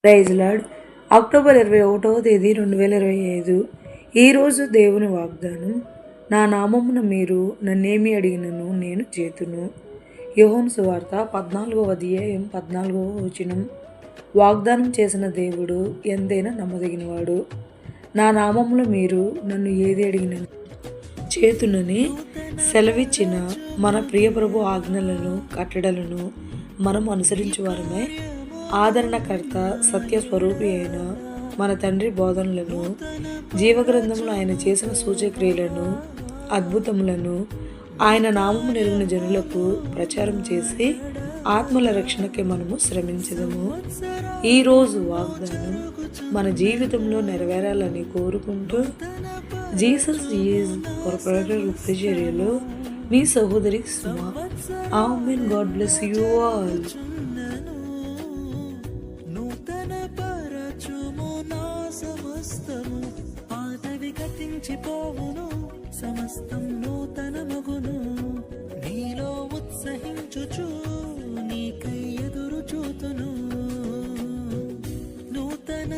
Praise lord. October 21వ తేదీ 2025. ఈరోజు దేవుని వాగ్దానం, నా నామమున మీరు నన్నేమి అడిగినను నేను చేతును. యోహాను సువార్త 14వ అధ్యాయం 14వ వచనం. వాగ్దానం చేసిన దేవుడు ఎంతైనా నమ్మదగినవాడు. నా నామములో మీరు నన్ను ఏది అడిగినను చేతునని సెలవిచ్చిన మన ప్రియ ప్రభు ఆజ్ఞలను కట్టడలను మనం అనుసరించువారమే ఆదరణకర్త సత్యస్వరూపి అయిన మన తండ్రి బోధనలను, జీవగ్రంథంలో ఆయన చేసిన సూచక్రియలను, అద్భుతములను ఆయన నామము నెరిగిన జనులకు ప్రచారం చేసి ఆత్మల రక్షణకే మనము శ్రమించదము. ఈరోజు వాగ్దానం మన జీవితంలో నెరవేరాలని కోరుకుంటూ, జీసస్ ఈజ్ కార్పొరేటర్ ఉపచర్యలో మీ సహోదరి Suma. Amen. God bless you all. సమస్తము పాతవి గతించిపోవును, సమస్తం నూతన మగును. నీలో ఉత్సహించుచు నీకై ఎదురు చూతును. నూతన